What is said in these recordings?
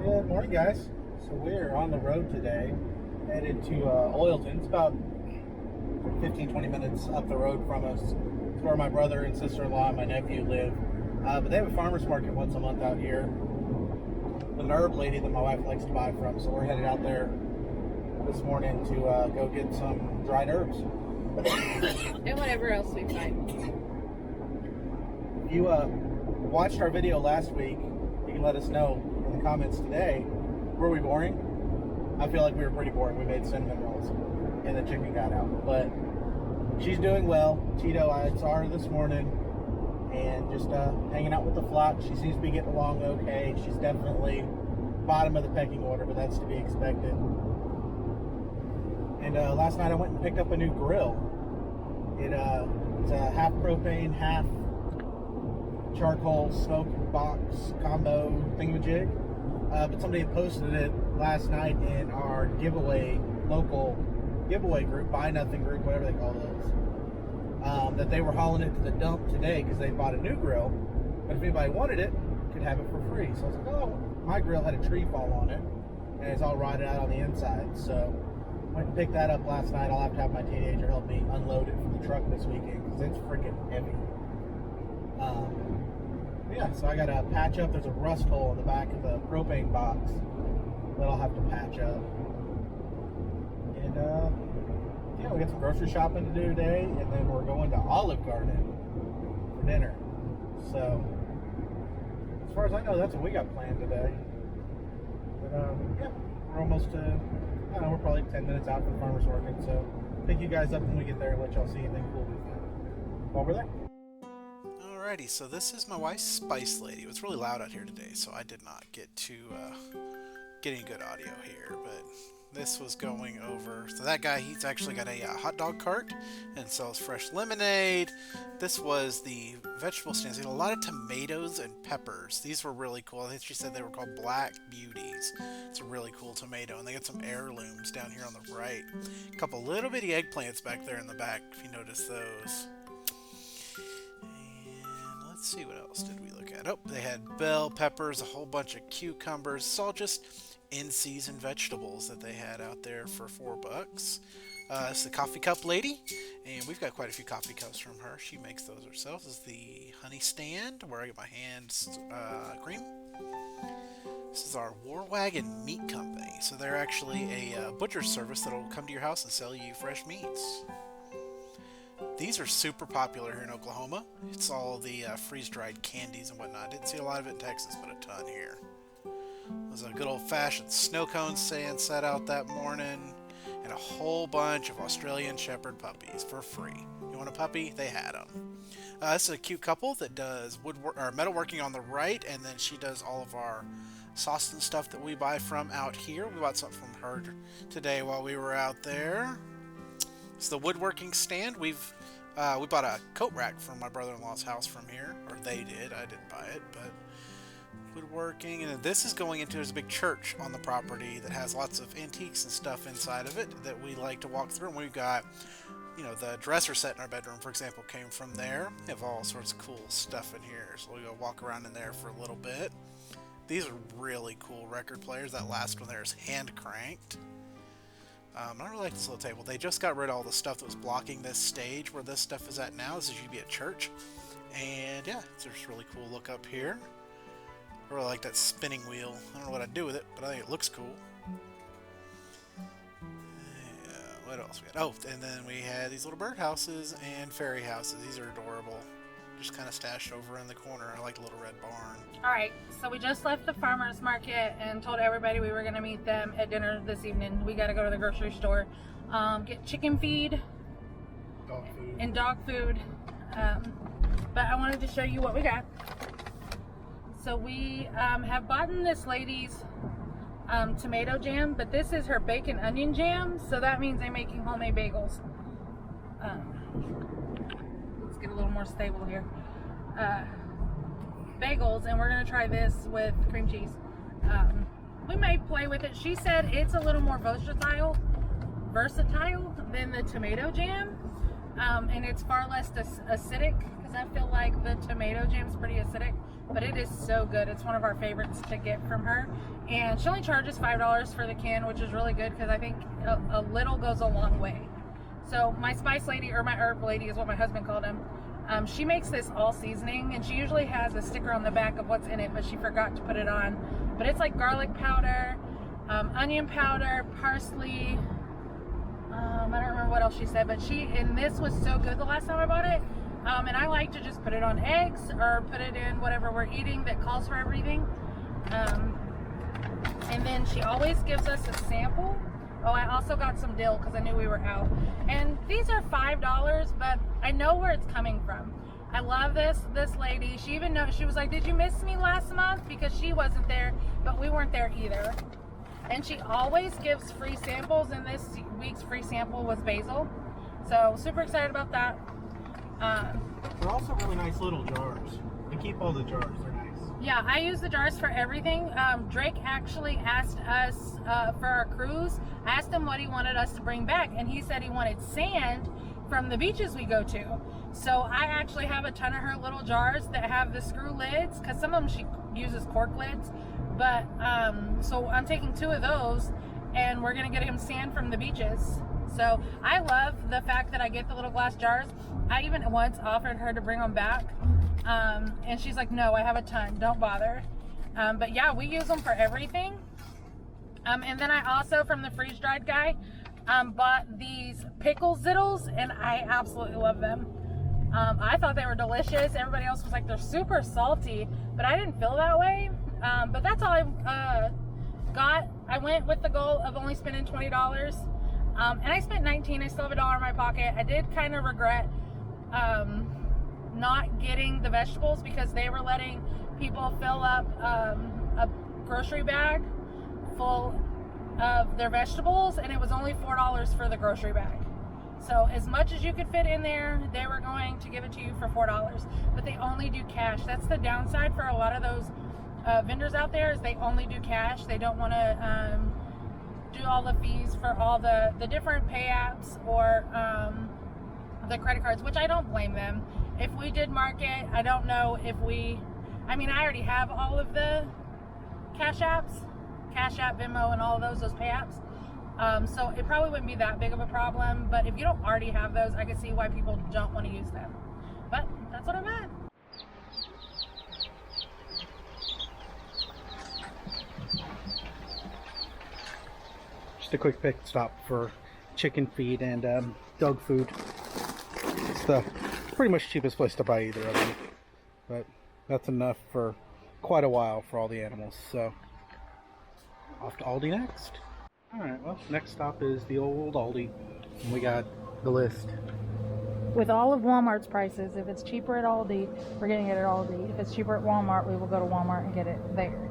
Good morning, guys. So we're on the road today, headed to Oilton. It's about 15-20 minutes up the road from us. It's where my brother and sister-in-law and my nephew live. But they have a farmer's market once a month out here. The herb lady that my wife likes to buy from. So we're headed out there this morning to go get some dried herbs. And whatever else we find. If you watched our video last week, you can let us know in the comments today. Were we boring? I feel like we were pretty boring. We made cinnamon rolls and the chicken got out. But she's doing well. Tito, I saw her this morning and just hanging out with the flock. She seems to be getting along okay. She's definitely bottom of the pecking order, but that's to be expected. And last night I went and picked up a new grill. It's a half propane, half charcoal smoke box combo thingamajig. But somebody had posted it last night in our local giveaway group, Buy Nothing group, whatever they call those, that they were hauling it to the dump today because they bought a new grill. But if anybody wanted it, could have it for free. So I was like, oh, my grill had a tree fall on it, and it's all rotted out on the inside. So went and picked that up last night. I'll have to have my teenager help me unload it from the truck this weekend because it's freaking heavy. Yeah, so I got to patch up. There's a rust hole in the back of the propane box that I'll have to patch up. And yeah, we got some grocery shopping to do today, and then we're going to Olive Garden for dinner. So as far as I know, that's what we got planned today. But yeah, we're almost to, I don't know, we're probably 10 minutes out from the farmer's market. So pick you guys up when we get there and let y'all see anything cool we find while we're there. Alrighty, so this is my wife's Spice Lady. It was really loud out here today, so I did not get to get any good audio here, but this was going over. So that guy, he's actually got a hot dog cart and sells fresh lemonade. This was the vegetable stands. He had a lot of tomatoes and peppers. These were really cool. I think she said they were called Black Beauties. It's a really cool tomato, and they got some heirlooms down here on the right. A couple little bitty eggplants back there in the back, if you notice those. Let's see, what else did we look at? Oh, they had bell peppers, a whole bunch of cucumbers. It's all just in-season vegetables that they had out there for $4. It's the coffee cup lady, and we've got quite a few coffee cups from her. She makes those herself. This is the honey stand, where I get my hand cream. This is our War Wagon Meat Company. So they're actually a butcher service that'll come to your house and sell you fresh meats. These are super popular here in Oklahoma. It's all the freeze-dried candies and whatnot. Didn't see a lot of it in Texas, but a ton here. There's a good old-fashioned snow cone stand set out that morning, and a whole bunch of Australian Shepherd puppies for free. You want a puppy? They had them. This is a cute couple that does metalworking on the right, and then she does all of our sauce and stuff that we buy from out here. We bought something from her today while we were out there. It's the woodworking stand. We bought a coat rack from my brother-in-law's house from here, or they did. I didn't buy it, but woodworking. And then this is going into, there's a big church on the property that has lots of antiques and stuff inside of it that we like to walk through. And we've got, you know, the dresser set in our bedroom, for example, came from there. We have all sorts of cool stuff in here, so we'll go walk around in there for a little bit. These are really cool record players. That last one there is hand cranked. I really like this little table. They just got rid of all the stuff that was blocking this stage where this stuff is at now. This used to be a church. And yeah, it's just really cool look up here. I really like that spinning wheel. I don't know what I'd do with it, but I think it looks cool. Yeah, what else we had? Oh, and then we had these little bird houses and fairy houses. These are adorable. Just kind of stashed over in the corner. I like the little red barn. Alright, so we just left the farmer's market and told everybody we were going to meet them at dinner this evening. We got to go to the grocery store, get chicken feed, Dog food. and dog food. But I wanted to show you what we got. So we have bought this lady's tomato jam, but this is her bacon onion jam, so that means I'm making homemade bagels. Let's get a little more stable here. Bagels, and we're gonna try this with cream cheese. We may play with it. She said it's a little more versatile than the tomato jam. and it's far less acidic, because I feel like the tomato jam's pretty acidic, but it is so good. It's one of our favorites to get from her, and she only charges $5 for the can, which is really good, because I think a little goes a long way. So my spice lady, or my herb lady is what my husband called him, she makes this all seasoning, and she usually has a sticker on the back of what's in it, but she forgot to put it on. But it's like garlic powder, onion powder, parsley, I don't remember what else she said, but and this was so good the last time I bought it. And I like to just put it on eggs, or put it in whatever we're eating that calls for everything. And then she always gives us a sample. Oh, I also got some dill because I knew we were out. And these are $5, but I know where it's coming from. I love this lady. She even knows, she was like, did you miss me last month? Because she wasn't there, but we weren't there either. And she always gives free samples, and this week's free sample was basil. So super excited about that. They're also really nice little jars. They keep all the jars. They're nice. Yeah, I use the jars for everything. Drake actually asked us for our cruise. I asked him what he wanted us to bring back, and he said he wanted sand from the beaches we go to. So I actually have a ton of her little jars that have the screw lids, because some of them she uses cork lids. But so I'm taking 2 of those, and we're gonna get him sand from the beaches. So I love the fact that I get the little glass jars. I even once offered her to bring them back, and she's like, no, I have a ton, don't bother. But yeah, we use them for everything. And then I also, from the freeze dried guy, bought these pickle zittles, and I absolutely love them. I thought they were delicious. Everybody else was like, they're super salty, but I didn't feel that way. But that's all I got. I went with the goal of only spending $20, and I spent $19. I still have $1 in my pocket. I did kind of regret not getting the vegetables, because they were letting people fill up a grocery bag full of their vegetables, and it was only $4 for the grocery bag. So as much as you could fit in there, they were going to give it to you for $4, but they only do cash. That's the downside for a lot of those vendors out there, is they only do cash. They don't want to do all the fees for all the different pay apps or the credit cards, which I don't blame them. If we did market, I don't know if I already have all of the Cash App, Venmo, and all of those pay apps. So it probably wouldn't be that big of a problem, but if you don't already have those, I can see why people don't want to use them. But that's what I'm at. Just a quick pit stop for chicken feed and dog food. It's the pretty much cheapest place to buy either of them, but that's enough for quite a while for all the animals. So off to Aldi next. Alright, well, next stop is the old Aldi, and we got the list. With all of Walmart's prices, if it's cheaper at Aldi, we're getting it at Aldi. If it's cheaper at Walmart, we will go to Walmart and get it there.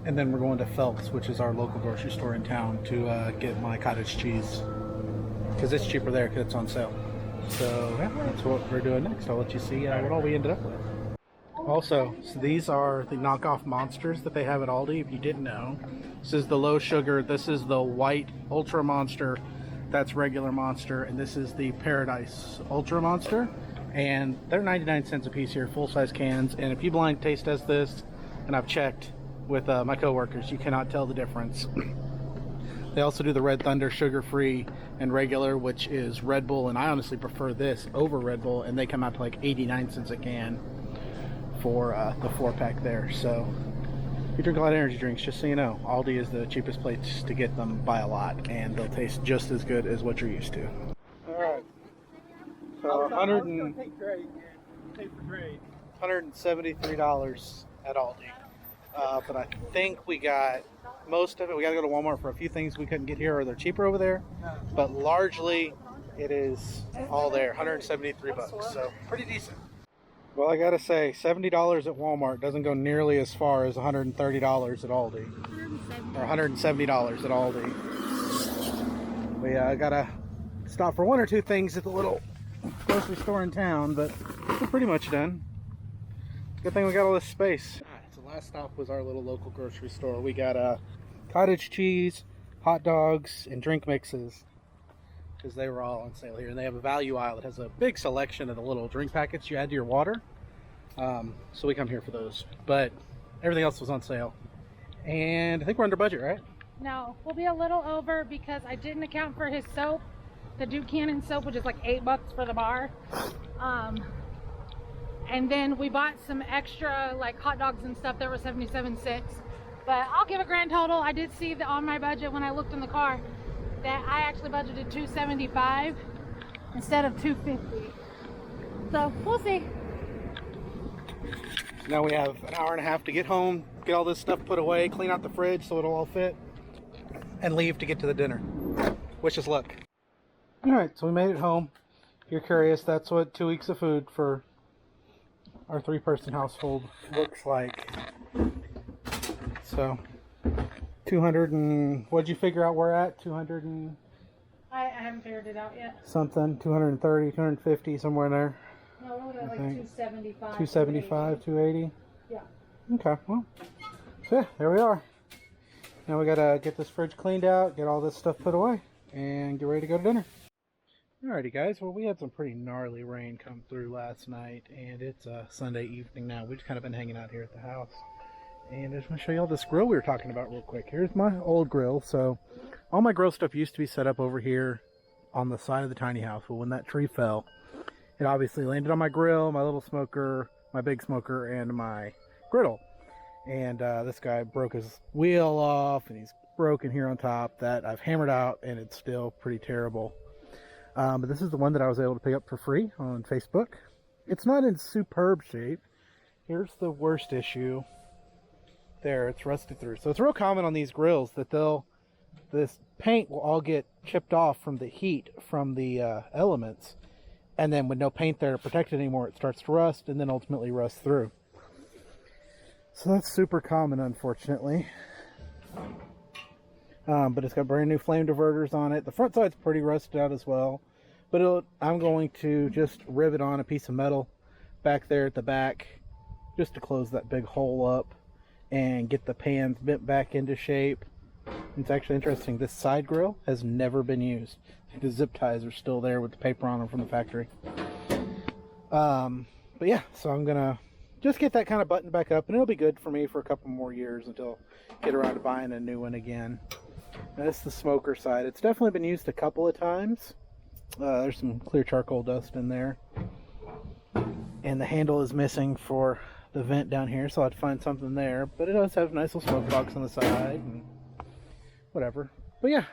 And then we're going to Phelps, which is our local grocery store in town, to get my cottage cheese, because it's cheaper there because it's on sale. So yeah, that's what we're doing next. I'll let you see what all we ended up with. Also, so these are the knockoff monsters that they have at Aldi, if you didn't know. This is the low sugar, this is the white Ultra Monster, that's regular Monster, and this is the Paradise Ultra Monster. And they're 99 cents a piece here, full-size cans. And if you blind taste test this, and I've checked with my coworkers, you cannot tell the difference. They also do the Red Thunder sugar-free and regular, which is Red Bull, and I honestly prefer this over Red Bull, and they come out to like 89 cents a can for the 4-pack there. So if you drink a lot of energy drinks, just so you know, Aldi is the cheapest place to get them by a lot, and they'll taste just as good as what you're used to. Alright, so $173 at Aldi. But I think we got most of it. We gotta go to Walmart for a few things we couldn't get here, or they're cheaper over there. But largely, it is all there. 173 bucks, so pretty decent. Well, I gotta say, $70 at Walmart doesn't go nearly as far as $130 at Aldi, or $170 at Aldi. We gotta stop for one or two things at the little grocery store in town, but we're pretty much done. Good thing we got all this space. Last stop was our little local grocery store. We got cottage cheese, hot dogs, and drink mixes. because they were all on sale here. And they have a value aisle that has a big selection of the little drink packets you add to your water. So we come here for those. But everything else was on sale. And I think we're under budget, right? No, we'll be a little over because I didn't account for his soap. The Duke Cannon soap, which is like $8 for the bar. And then we bought some extra like hot dogs and stuff that were 77 cents. But I'll give a grand total. I did see that on my budget when I looked in the car that I actually budgeted $275 instead of $250. So we'll see. So now we have an hour and a half to get home, get all this stuff put away, clean out the fridge so it'll all fit, and leave to get to the dinner. Wish us luck. Alright, so we made it home. If you're curious, that's what 2 weeks of food for our 3-person household looks like. So 200 and what'd you figure out we're at? 200 and I haven't figured it out yet. something, 230, 250, somewhere in there. No, we're at like think 275. 275, 280. Yeah. Okay, well, so yeah, there we are. Now we gotta get this fridge cleaned out, get all this stuff put away, and get ready to go to dinner. Alrighty guys, well we had some pretty gnarly rain come through last night, and it's Sunday evening now. We've just kind of been hanging out here at the house. And I just want to show you all this grill we were talking about real quick. Here's my old grill. So all my grill stuff used to be set up over here on the side of the tiny house. Well, when that tree fell, it obviously landed on my grill, my little smoker, my big smoker, and my griddle. And this guy broke his wheel off, and he's broken here on top. That I've hammered out, and it's still pretty terrible. But this is the one that I was able to pick up for free on Facebook. It's not in superb shape. Here's the worst issue. There, it's rusted through. So it's real common on these grills that this paint will all get chipped off from the heat from the elements, and then with no paint there to protect it anymore, it starts to rust and then ultimately rust through. So that's super common, unfortunately. But it's got brand new flame diverters on it. The front side's pretty rusted out as well, but I'm going to just rivet on a piece of metal back there at the back just to close that big hole up and get the pans bent back into shape. It's actually interesting, this side grill has never been used. I think the zip ties are still there with the paper on them from the factory. But yeah, so I'm gonna just get that kind of buttoned back up, and it'll be good for me for a couple more years until I get around to buying a new one again. Now, this is the smoker side. It's definitely been used a couple of times. There's some clear charcoal dust in there, and the handle is missing for the vent down here, so I'd find something there. But it does have a nice little smoke box on the side and whatever. But yeah,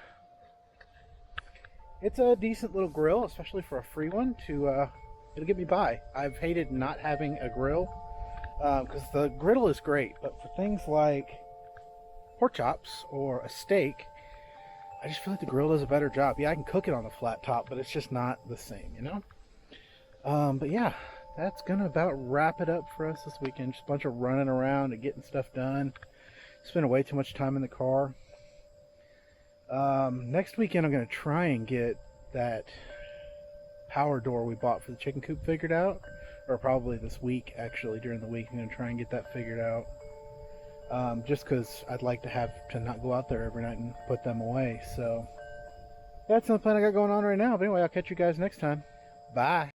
it's a decent little grill, especially for a free one. It'll get me by. I've hated not having a grill because the griddle is great, but for things like pork chops or a steak, I just feel like the grill does a better job. Yeah, I can cook it on a flat top, but it's just not the same, you know? But yeah, that's gonna about wrap it up for us this weekend. Just a bunch of running around and getting stuff done. Spending way too much time in the car. Next weekend I'm gonna try and get that power door we bought for the chicken coop figured out, or probably this week actually. During the week I'm gonna try and get that figured out, just because I'd like to have to not go out there every night and put them away. So that's the plan I got going on right now. But anyway, I'll catch you guys next time. Bye.